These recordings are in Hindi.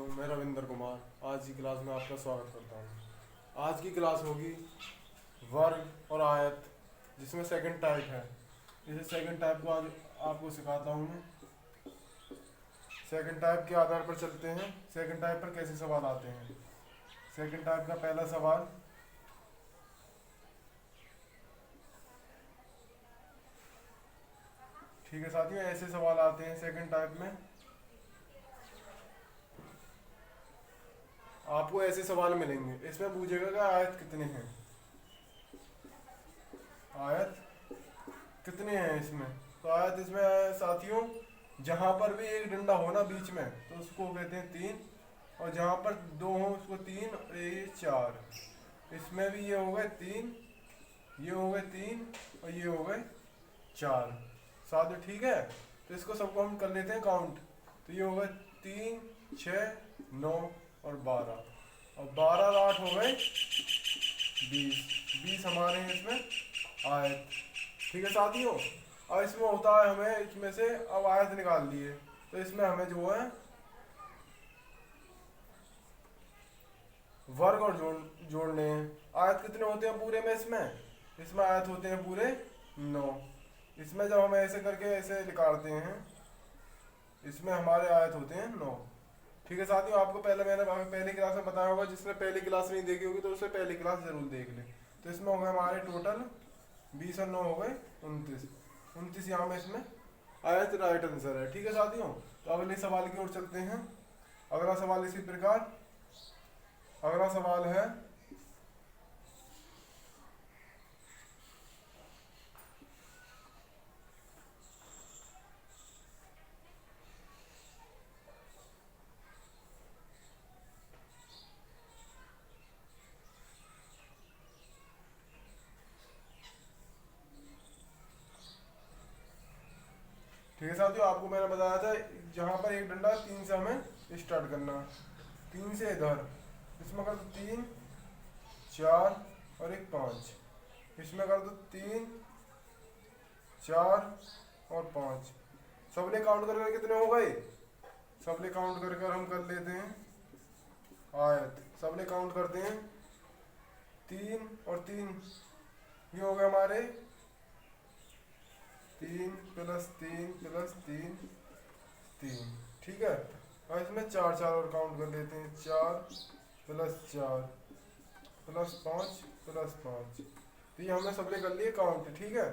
साथियों, मैं रविंद्र कुमार आज की क्लास में आपका स्वागत करता हूँ। आज की क्लास होगी वर्ग और आयत, जिसमें सेकंड टाइप है। इसे सेकंड टाइप को आज आपको सिखाता हूँ मैं। सेकंड टाइप के आधार पर चलते हैं। सेकंड टाइप पर कैसे सवाल आते हैं। सेकंड टाइप का पहला सवाल, ठीक है साथियों, ऐसे सवाल आते हैं सेकंड टाइप में। आपको ऐसे सवाल मिलेंगे, इसमें पूछेगा कि आयत कितने हैं, आयत कितने हैं इसमें। तो आयत इसमें है साथियों, जहां पर भी एक डंडा हो ना बीच में तो उसको कहते हैं तीन, और जहां पर दो हो उसको तीन, और ये चार। इसमें भी ये हो गए तीन, ये हो गए तीन, और ये हो गए चार। साथियों ठीक है, तो इसको सबको हम कर लेते हैं काउंट। तो ये हो गए तीन, छः, नौ और बारह, और बारह और आठ हो गए 20। 20 हमारे हैं इसमें आयत। ठीक है साथियों, अब इसमें होता है हमें इसमें से अब आयत निकाल लिए, तो इसमें हमें जो है वर्ग और जोड़ने हैं। आयत कितने होते हैं पूरे में, इसमें आयत होते हैं पूरे 9। इसमें जब हम ऐसे करके ऐसे निकालते हैं, इसमें हमारे आयत होते हैं 9। ठीक है साथियों, आपको मैंने पहली क्लास में बताया होगा, जिसने पहली क्लास नहीं देखी होगी तो उसे पहली क्लास जरूर देख ले। तो इसमें हो गए हमारे टोटल 20 और 9 हो गए 29। 29 यहाँ में इसमें आयत राइट आंसर है। ठीक है साथियों, तो अगले सवाल की ओर चलते हैं। अगला सवाल इसी प्रकार, अगला सवाल है ठीक है साथियों, आपको मैंने बताया था जहां पर एक डंडा, तीन से हमें स्टार्ट करना। तीन से इधर, इसमें कर दो तीन, चार और एक पाँच। इसमें कर दो तीन, चार और पाँच। सबले काउंट कर कितने हो गए, सबले काउंट कर हम कर लेते हैं आयत। सबले काउंट करते हैं तीन और तीन, ये हो गए हमारे तीन प्लस तीन प्लस तीन, तीन। ठीक है, और इसमें चार चार और काउंट कर लेते हैं, चार प्लस चार प्लस पाँच प्लस पाँच। तो ये हमने सबले कर लिए काउंट। ठीक है,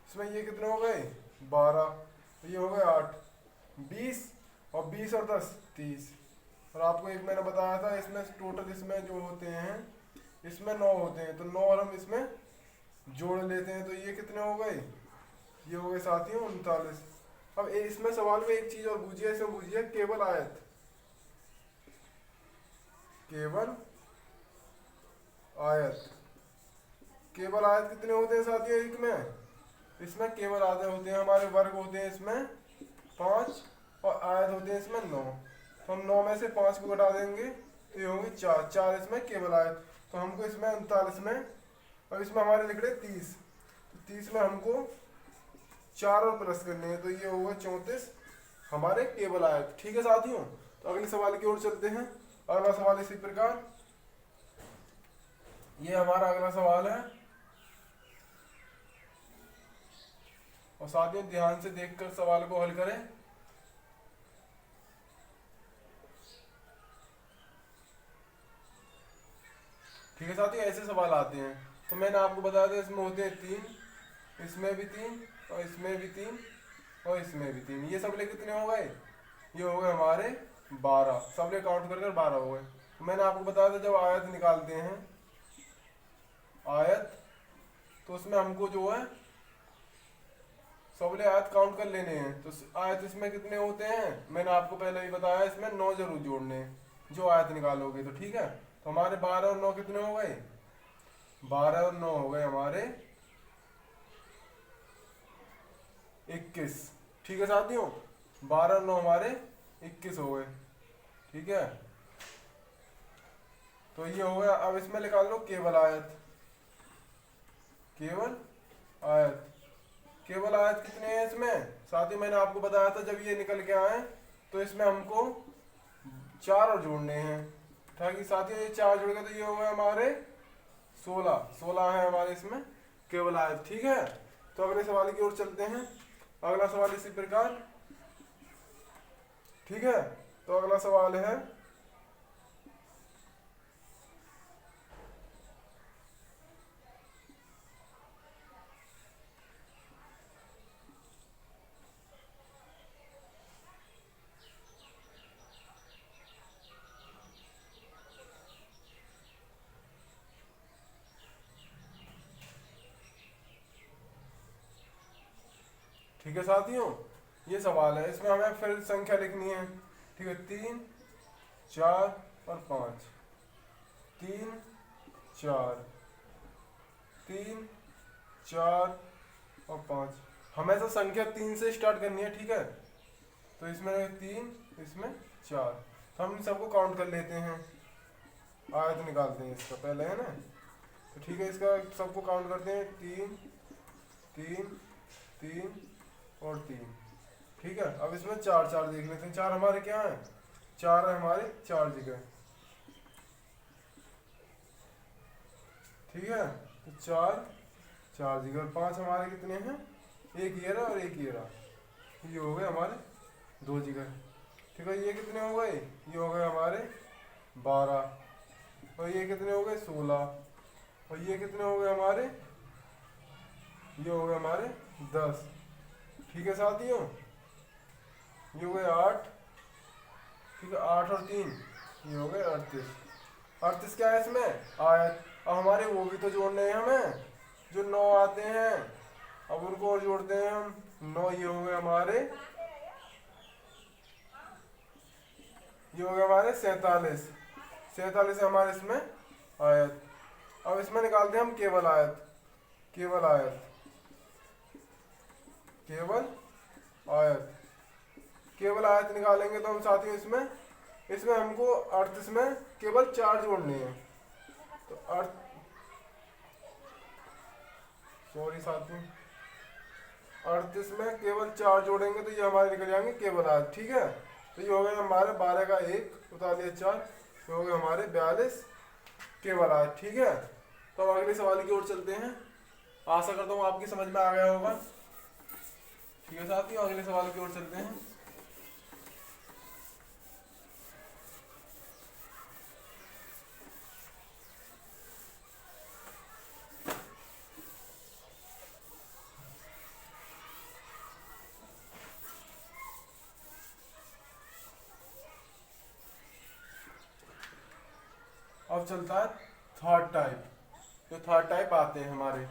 इसमें ये कितने हो गए 12, तो ये हो गए 8, 20, और 20 और 10 30। और आपको एक मैंने बताया था इसमें टोटल इसमें जो होते हैं, इसमें 9 होते हैं, तो 9 और हम इसमें जोड़ लेते हैं, तो ये कितने हो गए, ये हो गए साथियों 39। अब इसमें सवाल में एक चीज और पूछिए, इसमें पूछिए केवल आयत, केवल आयत। केवल आयत कितने होते हैं साथियों एक में, इसमें केवल आयत होते हैं हमारे, वर्ग होते हैं इसमें 5 और आयत होते हैं इसमें 9। तो हम 9 में से 5 को घटा देंगे तो ये होंगे 4, 4 इसमें केवल आयत। तो हमको इसमें 39 में, अब इसमें हमारे लिख रहे 30, तो 30 में हमको 4 और प्लस करने हैं, तो ये होगा 34 हमारे केवल आयत। ठीक है साथियों, तो अगले सवाल की ओर चलते हैं। अगला सवाल इसी प्रकार, ये हमारा अगला सवाल है, और साथियों ध्यान से देखकर सवाल को हल करें। ठीक है साथियों, ऐसे सवाल आते हैं। तो मैंने आपको बताया था इसमें होते हैं तीन, इसमें भी तीन, और इसमें भी तीन, और इसमें भी तीन। ये सबले कितने हो गए, ये हो गए हमारे 12। सबले काउंट कर 12 हो गए। तो मैंने आपको बताया था जब आयत निकालते हैं आयत, तो उसमें हमको जो है सबले आयत काउंट कर लेने हैं। तो आयत इसमें कितने होते हैं, मैंने आपको पहले ही बताया, इसमें 9 जरूर जोड़ने हैं जो आयत निकालोगे। तो ठीक है, तो हमारे 12 और 9 कितने हो गए, 12 और 9 हो गए हमारे 21। ठीक है साथियों, 12 और 9 हमारे 21 हो गए। ठीक है, तो ये हो गया। अब इसमें निकाल लो केवल आयत, केवल आयत। केवल आयत कितने हैं इसमें साथियों, मैंने आपको बताया था जब ये निकल के आए तो इसमें हमको 4 और जोड़ने हैं। ताकि साथियों ये 4 जुड़ गए तो ये हो गए हमारे 16 है हमारे इसमें केवल आयत। ठीक है, तो अगले सवाल की ओर चलते हैं। अगला सवाल इसी प्रकार। ठीक है, तो अगला सवाल है ठीक है साथियों, ये सवाल है, इसमें हमें फिर संख्या लिखनी है। ठीक है, 3, 4 और 5, 3, 4, 3, 4 और 5। हमेशा संख्या 3 से स्टार्ट करनी है। ठीक है, तो इसमें 3, इसमें 4, तो हम इन सबको काउंट कर लेते हैं। आयत निकालते हैं इसका पहले, है ना। तो ठीक है, इसका सबको काउंट करते हैं। 3, 3, 3 और 3। ठीक है, अब इसमें 4 4 देख लेते हैं। 4 हमारे क्या है? 4 है हमारे 4 जगह। ठीक है, तो 4 4 जगह। और 5 हमारे कितने हैं? एक ये रहा और एक ये रहा। ये हो गए हमारे 2 जगह। ठीक है, ये कितने हो गए? ये हो गए हमारे 12। और ये कितने हो गए? 16। और ये कितने हो गए हमारे? ये हो गए हमारे 10। ठीक है साथियों, ये हो गए 8। ठीक है, 8 और 3 ये हो गए 38। 38 क्या है इसमें? आयत। अब हमारे वो भी तो जोड़ने हैं हमें जो 9 आते हैं। अब उनको और जोड़ते हैं हम। 9 ये हो गए हमारे, ये हो गए हमारे 47। 47 है हमारे इसमें आयत। अब इसमें निकालते हैं हम केवल आयत। केवल आयत, केवल आयत। केवल आयत निकालेंगे तो हम साथियों इसमें हमको 38 में केवल 4 जोड़ने हैं। तो सॉरी साथियों, 38 में केवल 4 जोड़ेंगे तो ये हमारे निकल जाएंगे केवल आयत। ठीक है, तो ये हो गए हमारे 12 का 1 उतार लिया 4, ये हो गए हमारे 42 केवल आयत। ठीक है, तो अब अगले सवाल की ओर चलते हैं। आशा करता हूँ आपकी समझ में आ गया होगा। ठीक है साथियों, अगले सवाल की ओर चलते हैं। अब चलता है थर्ड टाइप। तो थर्ड टाइप आते हैं हमारे।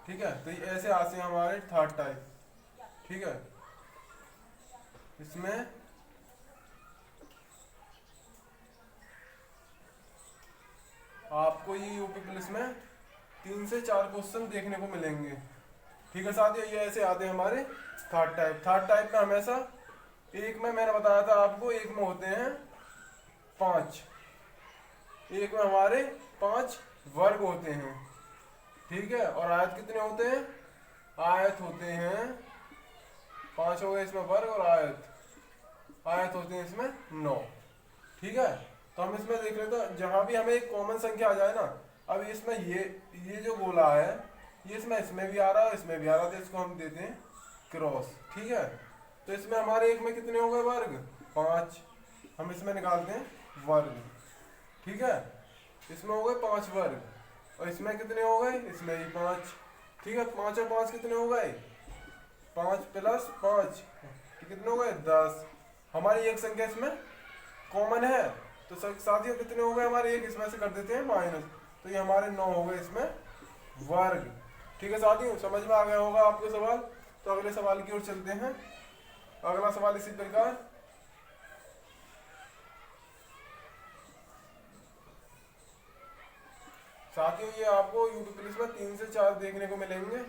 ठीक है, तो ये ऐसे आते हैं हमारे थर्ड टाइप। ठीक है, इसमें आपको ये यूपी पुलिस में 3 से 4 क्वेश्चन देखने को मिलेंगे। ठीक है साथियों, ये ऐसे आते हैं हमारे थर्ड टाइप। थर्ड टाइप में हमेशा एक में मैंने बताया था आपको, एक में होते हैं 5। एक में हमारे 5 वर्ग होते हैं। ठीक है, और आयत कितने होते हैं? आयत होते हैं 5 हो गए इसमें वर्ग, और आयत होते हैं इसमें 9। ठीक है, तो हम इसमें देख लेते हैं, जहां भी हमें एक कॉमन संख्या आ जाए ना। अब इसमें ये जो गोला है, ये इसमें भी आ रहा है, इसमें भी आ रहा है, तो इसको हम देते हैं क्रॉस। ठीक है, तो इसमें हमारे एक में कितने हो गए वर्ग? 5। हम इसमें निकालते हैं वर्ग। ठीक है, इसमें हो गए 5 वर्ग, और इसमें कितने हो गए? इसमें ही 5। ठीक है, 5 और 5 कितने हो गए? 5 प्लस 5 कितने हो गए? 10। हमारी एक संख्या इसमें कॉमन है, तो साथियों कितने हो गए हमारे? एक इसमें से कर देते हैं माइनस, तो ये हमारे 9 हो गए इसमें वर्ग। ठीक है साथियों, समझ में आ गया होगा आपको सवाल। तो अगले सवाल की ओर चलते हैं। अगला सवाल इसी प्रकार। साथियों ये आपको यूपी पुलिस में 3 से 4 देखने को मिलेंगे।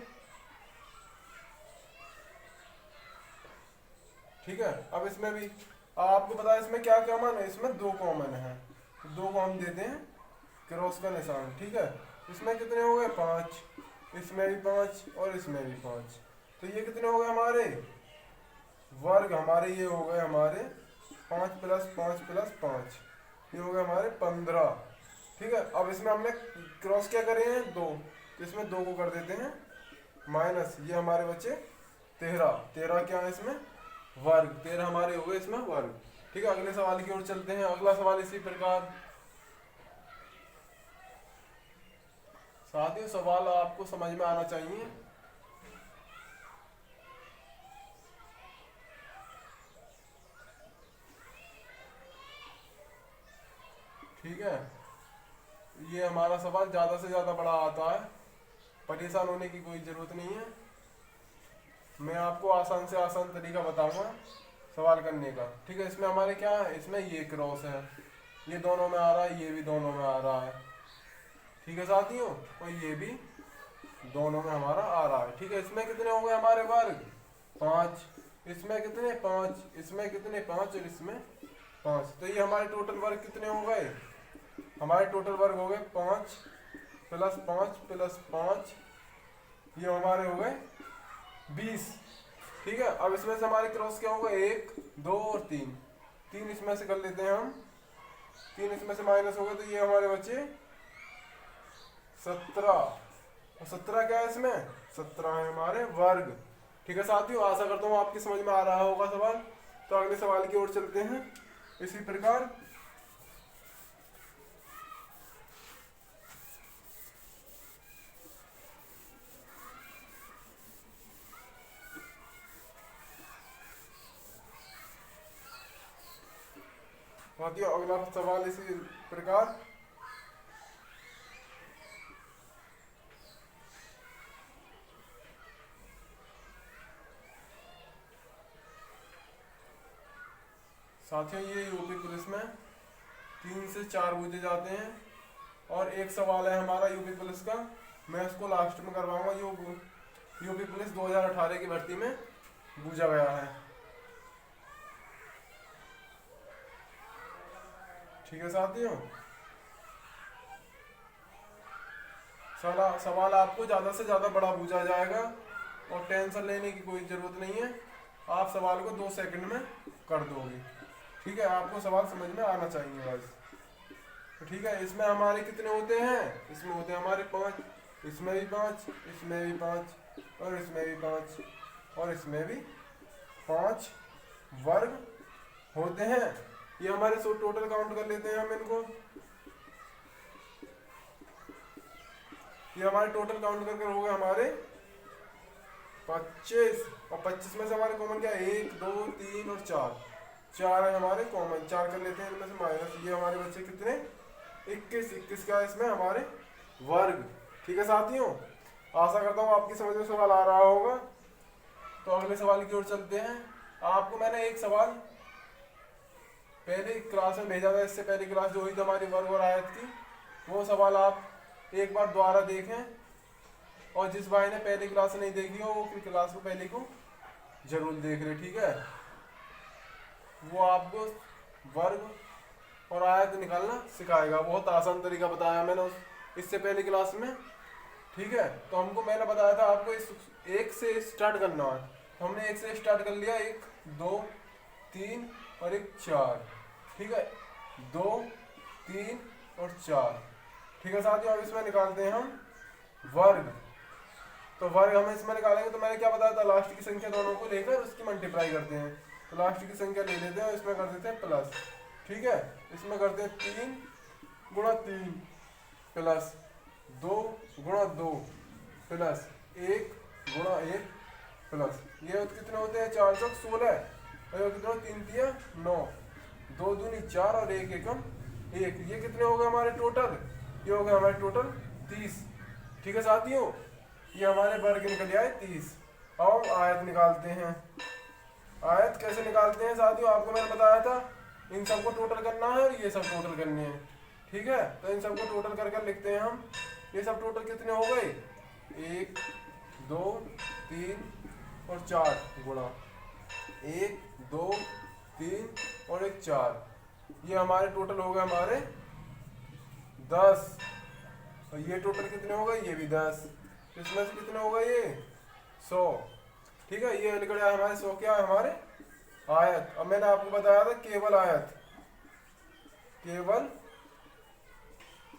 ठीक है, अब इसमें भी आपको पता है इसमें क्या कॉमन है? इसमें 2 कॉमन है, तो 2 को हम देते हैं क्रॉस का निशान। ठीक है, इसमें कितने हो गए? 5। इसमें भी 5 और इसमें भी 5, तो ये कितने हो गए हमारे वर्ग? हमारे ये हो गए हमारे 5 प्लस 5 प्लस 5, ये हो गए हमारे 15। ठीक है, अब इसमें हमने क्रॉस क्या करे हैं 2, तो इसमें 2 को कर देते हैं माइनस, ये हमारे बच्चे 13। 13 क्या है इसमें वर्ग, 13 हमारे हो गए इसमें वर्ग। ठीक है, अगले सवाल की ओर चलते हैं। अगला सवाल इसी प्रकार। साथियों सवाल आपको समझ में आना चाहिए। ठीक है, ये हमारा सवाल ज्यादा से ज्यादा बड़ा आता है, परेशान होने की कोई जरूरत नहीं है। मैं आपको आसान से आसान तरीका बताऊंगा सवाल करने का। ठीक है, इसमें हमारे क्या है, इसमें ये क्रॉस है, ये दोनों में आ रहा है, ये भी दोनों में आ रहा है। ठीक है साथियों, और ये भी दोनों में हमारा आ रहा है। ठीक है, इसमें कितने हो गए हमारे वर्ग 5, इसमें कितने 5, इसमें कितने 5 और इसमें 5। तो ये हमारे टोटल वर्ग कितने हो गए, हमारे टोटल वर्ग हो गए 5 प्लस 5 प्लस 5, ये हमारे हो गए 20। ठीक है, अब इसमें से हमारे क्रॉस क्या होगा 1 2 और 3, 3 इसमें से कर लेते हैं हम, 3 इसमें से माइनस हो गए, तो ये हमारे बच्चे 17। और 17 क्या है इसमें 17 है हमारे वर्ग। ठीक है साथियों, आशा करता हूँ आपकी समझ में आ रहा होगा सवाल। तो अगले सवाल की ओर चलते हैं इसी प्रकार। साथियों अगला सवाल इसी प्रकार। साथियों ये यूपी पुलिस में 3 से 4 बूझे जाते हैं, और एक सवाल है हमारा यूपी पुलिस का, मैं उसको लास्ट में करवाऊंगा। यूपी पुलिस 2018 की भर्ती में बूझा गया है। ठीक है साथियों, सवाल आपको ज़्यादा से ज़्यादा बड़ा पूछा जाएगा, और टेंशन लेने की कोई ज़रूरत नहीं है, आप सवाल को 2 सेकंड में कर दोगे। ठीक है, आपको सवाल समझ में आना चाहिए बस। तो ठीक है, इसमें हमारे कितने होते हैं, इसमें होते हैं हमारे 5, इसमें भी 5, इसमें भी 5, और इसमें भी 5, और इसमें भी 5 वर्ग होते हैं। ये हमारे टोटल काउंट कर लेते हैं हम इनको। ये हमारे टोटल काउंट करके हो गए हमारे 25, और 25 में से हमारे कॉमन क्या है 1 2 3 और 4, 4 है हमारे कॉमन, 4 कर लेते हैं इनमें से माइनस। ये हमारे बच्चे कितने 21, 21 का इसमें हमारे वर्ग। ठीक है साथियों, आशा करता हूँ आपकी समझ में सवाल आ रहा होगा। तो अगले सवाल की ओर चलते हैं। आपको मैंने एक सवाल पहले क्लास में भेजा था, इससे पहले क्लास जो हुई थी हमारी वर्ग और आयत की, वो सवाल आप एक बार दोबारा देखें, और जिस भाई ने पहली क्लास नहीं देखी हो वो फिर क्लास को पहले को जरूर देख ले। ठीक है, वो आपको वर्ग और आयत निकालना सिखाएगा, बहुत आसान तरीका बताया मैंने इससे पहली क्लास में। ठीक है, तो हमको मैंने बताया था आपको इस 1 से स्टार्ट करना है, तो हमने 1 से स्टार्ट कर लिया, 1 2 3 और 1 4। ठीक है, 2 3 और 4। ठीक है साथियों, अब इसमें निकालते हैं हम वर्ग। तो वर्ग हम इसमें निकालेंगे, तो मैंने क्या बताया था, लास्ट की संख्या दोनों को लेकर उसकी मल्टीप्लाई करते हैं। तो लास्ट की संख्या ले लेते हैं और इसमें कर देते हैं प्लस। ठीक है, इसमें करते हैं 3 गुणा 3 प्लस 2 गुणा 2 प्लस 1 गुणा 1 प्लस, ये कितने होते हैं 4 चौक 16, और कितने 3 तिया 9, 2 दूनी 4 और 1 एकम 1। ये कितने हो गए हमारे टोटल, ये हो गए हमारे टोटल 30। ठीक है साथियों, ये हमारे वर्ग निकल आए 30। अब आयत निकालते हैं। आयत कैसे निकालते हैं साथियों, आपको मैंने बताया था, इन सबको टोटल करना है और ये सब टोटल करने हैं। ठीक है, तो इन सबको टोटल कर कर लिखते हैं हम। ये सब टोटल कितने हो गए 1 2 3 और 4 गुणा 1 2 3 और 1 4, ये हमारे टोटल हो गए हमारे 10। और ये टोटल कितने हो गए, ये भी 10, इसमें से कितने हो गए ये 100। ठीक है, ये निकल आया हमारे 100 क्या है हमारे आयत। अब मैंने आपको बताया था केवल आयत, केवल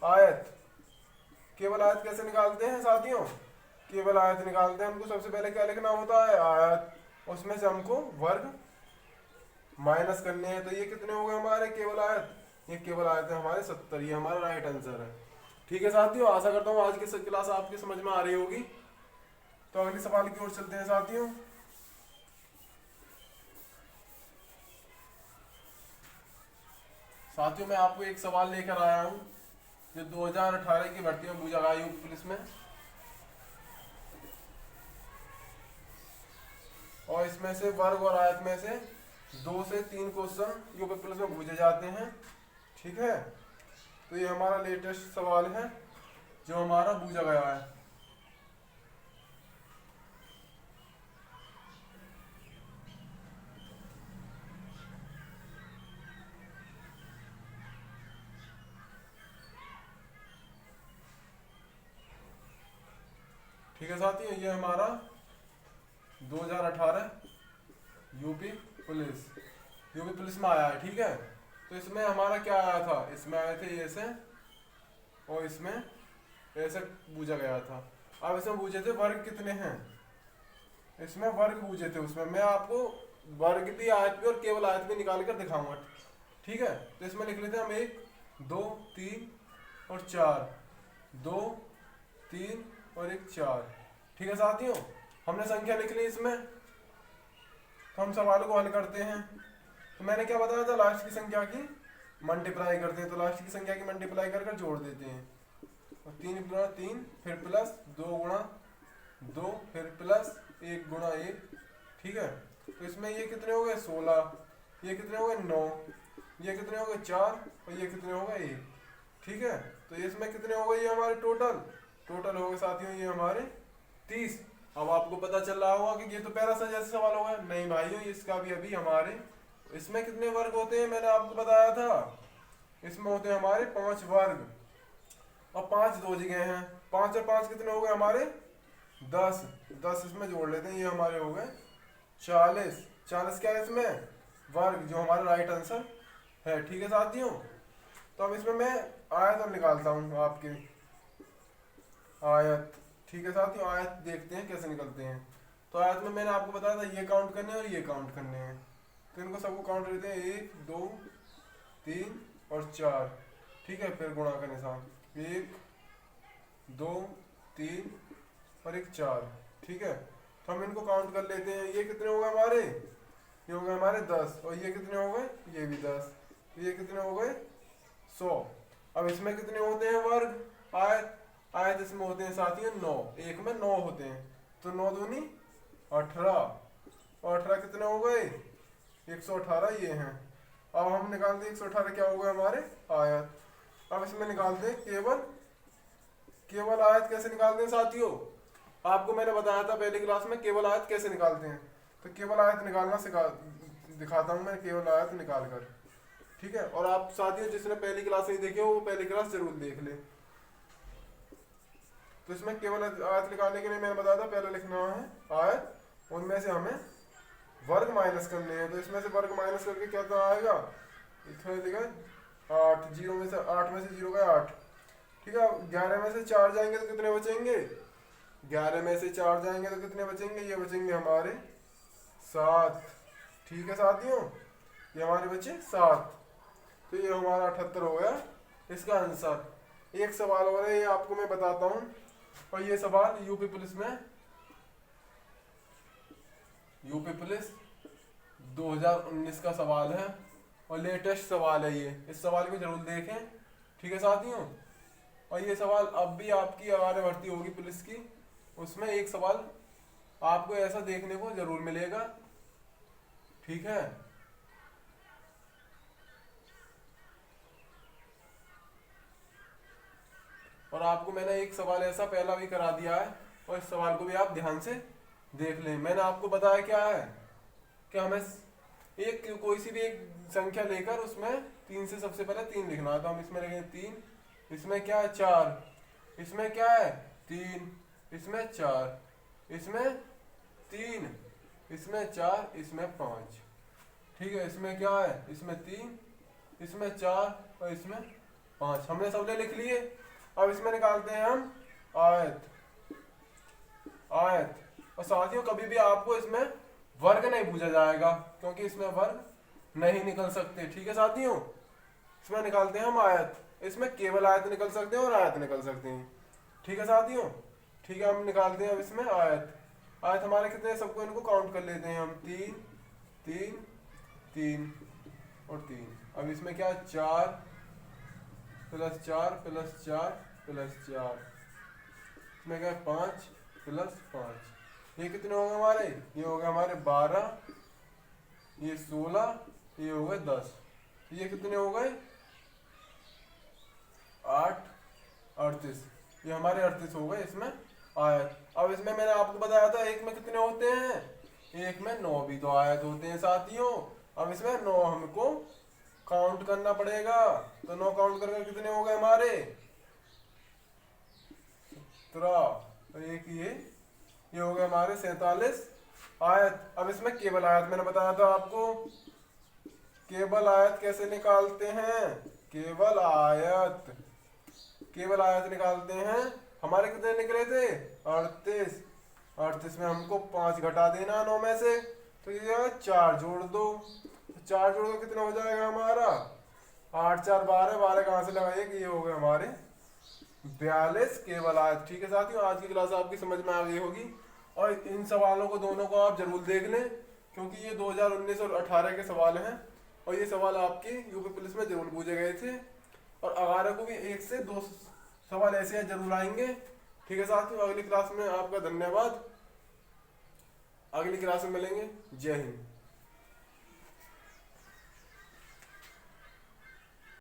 आयत। केवल आयत कैसे निकालते हैं साथियों? केवल आयत निकालते हैं हमको सबसे पहले क्या लिखना होता है? आयत। उसमें से हमको वर्ग माइनस करने हैं। तो ये कितने हो गए हमारे केवल आयत? ये केवल आयत है हमारे 70। ये हमारा राइट आंसर है। ठीक है साथियों, आशा करता हूँ आज की क्लास आपकी समझ में आ रही होगी। तो अगले सवाल की ओर चलते हैं साथियों। साथियों मैं आपको एक सवाल लेकर आया हूँ जो 2018 की भर्ती में पूछा गया यूपी पुलिस में, और इसमें से वर्ग और आयत में से 2 से 3 क्वेश्चन यूपी पुलिस में पूछे जाते हैं। ठीक है, तो ये हमारा लेटेस्ट सवाल है जो हमारा पूछा गया है। ठीक है साथियों, ये हमारा 2018 यूपी पुलिस में आया है। ठीक है, तो इसमें हमारा क्या आया था? इसमें आए थे ऐसे और इसमें ऐसे पूछा गया था। अब इसमें पूछे थे वर्ग कितने हैं, इसमें वर्ग पूछे थे। उसमें मैं आपको वर्ग भी, आयत भी और केवल आयत भी निकाल कर दिखाऊंगा। ठीक है, तो इसमें लिख लेते हैं हम 1 2 3 और 4, 2 3 और 1 4। ठीक है साथियों, हमने संख्या लिख ली इसमें। तो हम सवाल को हल करते हैं। तो मैंने क्या बताया था? लास्ट की संख्या की मल्टीप्लाई करते हैं। तो लास्ट की संख्या की मल्टीप्लाई कर जोड़ देते हैं। और 3 गुणा 3 फिर प्लस 2 गुणा 2 फिर प्लस 1 गुणा 1। ठीक है, तो इसमें ये कितने हो गए? 16। ये कितने हो गए? 9। ये कितने हो गए? 4। और ये कितने हो गए? 1। ठीक है, तो इसमें कितने हो गए? ये हमारे टोटल हो गए साथियों ये हमारे 30। अब आपको पता चल रहा होगा कि ये तो पहला सा जैसे सवाल होगा। नहीं भाइयों, इसका भी अभी हमारे इसमें कितने वर्ग होते हैं मैंने आपको बताया था। इसमें होते हैं हमारे 5 वर्ग और 5 दो जगह हैं। 5 और 5 कितने हो गए हमारे? 10। 10 इसमें जोड़ लेते हैं, ये हमारे हो गए 40। 40 क्या है इसमें? वर्ग, जो हमारा राइट आंसर है। ठीक है साथियों, तो अब इसमें मैं आयत और निकालता हूँ आपके आयत। ठीक है साथियों, आयत देखते हैं कैसे निकलते हैं। तो आयत में मैंने आपको बताया था ये काउंट करने हैं और ये काउंट करने हैं। तो इनको सबको काउंट करते हैं 1 2 3 और 4। ठीक है, फिर गुणा का निशान 1 2 3 और 1 4। ठीक है, तो हम इनको काउंट कर लेते हैं। ये कितने हो गए हमारे? ये हो गए हमारे 10। और ये कितने हो गए? ये भी 10। ये कितने हो गए? 100। अब इसमें कितने होते हैं वर्ग? आयत इसमें होते हैं साथियों 9। एक में 9 होते हैं। तो 9 दूनी 18 और 18 कितने हो गए? 118 ये हैं। अब हम निकालते हैं 118 क्या हो गए हमारे? आयत। अब इसमें निकालते हैं केवल आयत। कैसे निकालते हैं साथियों? आपको मैंने बताया था पहली क्लास में केवल आयत कैसे निकालते हैं। तो केवल आयत निकालना दिखाता हूं मैं, केवल आयत निकाल कर। ठीक है, और आप साथियों जिसने पहली क्लास नहीं देखी हो वो पहली क्लास जरूर देख ले। तो इसमें केवल आयत निकालने के लिए मैंने बताया था पहले लिखना है आयत, उनमें से हमें वर्ग माइनस करने हैं। तो इसमें से वर्ग माइनस करके क्या आएगा? इसमें लिखा 8। 0 में से 8 में से 0 गया 8। ठीक है, 11 में से 4 जाएंगे तो कितने बचेंगे? 11 में से 4 जाएंगे तो कितने बचेंगे? ये बचेंगे हमारे 7। ठीक है साथियों, ये हमारे बचे 7। तो ये हमारा 78 हो गया इसका आंसर। एक सवाल और है, ये आपको मैं बताता हूँ। और ये सवाल यूपी पुलिस 2019 का सवाल है और लेटेस्ट सवाल है ये। इस सवाल को जरूर देखें। ठीक है साथियों, और ये सवाल अब भी आपकी अगर भर्ती होगी पुलिस की, उसमें एक सवाल आपको ऐसा देखने को जरूर मिलेगा। ठीक है, और आपको मैंने एक सवाल ऐसा पहला भी करा दिया है और इस सवाल को भी आप ध्यान से देख लें। मैंने आपको बताया क्या है कि हमें एक कोई सी भी एक संख्या लेकर उसमें 3 से सबसे पहले 3 लिखना है। तो हम इसमें लिखेंगे 3, इसमें क्या है 4, इसमें क्या है 3, इसमें 4, इसमें 3, इसमें 4, इसमें 5। ठीक है, इसमें क्या है? इसमें 3, इसमें 4, और इसमें 5, हमने सबने लिख लिए। अब इसमें निकालते हैं हम आयत। आयत और साथियों कभी भी आपको इसमें वर्ग नहीं पूछा जाएगा क्योंकि इसमें वर्ग नहीं निकल सकते। ठीक है साथियों, इसमें निकालते हैं हम आयत। इसमें केवल आयत निकल सकते हैं और आयत निकल सकते हैं। ठीक है साथियों, ठीक है, हम निकालते हैं अब इसमें आयत। आयत हमारे कितने हैं, सबको इनको काउंट कर लेते हैं हम। 3 3 3 और 3। अब इसमें क्या, 4 प्लस 4 प्लस 4 प्लस 4, इसमें क्या 5 प्लस 5। ये कितने हो गए हमारे, ये हो गए हमारे 12, ये 16, ये हो गए 10। ये कितने हो गए 8 38, ये हमारे 38 हो गए इसमें आयत। अब इसमें मैंने आपको बताया था एक में कितने होते हैं, एक में 9 भी तो आयत होते हैं साथियों। अब इसमें 9 हमको काउंट करना पड़ेगा, तो 9 काउंट करके कितने हो गए हमारे 17, एक ये हो गए हमारे 47 आयत। अब इसमें केवल आयत मैंने बताया था आपको, केवल आयत कैसे निकालते हैं, केवल आयत, केवल आयत निकालते हैं। हमारे कितने निकले थे 38, 38 में हमको 5 घटा देना 9 में से, तो ये 4 जोड़ दो, 4 जोड़ दो कितना हो जाएगा हमारा 8 4 12, 12 कहाँ से लगाइए कि ये हो गए हमारे 42 केवल आयत। ठीक है साथियों, आज की क्लास आपकी समझ में आ गई होगी और इन सवालों को दोनों को आप जरूर देख लें क्योंकि ये 2019 और 18 के सवाल हैं और ये सवाल आपके यूपी पुलिस में जरूर पूछे गए थे और 18 को भी 1 से 2 सवाल ऐसे जरूर आएंगे। ठीक है साथियों, अगली क्लास में आपका धन्यवाद, अगली क्लास में मिलेंगे। जय हिंद।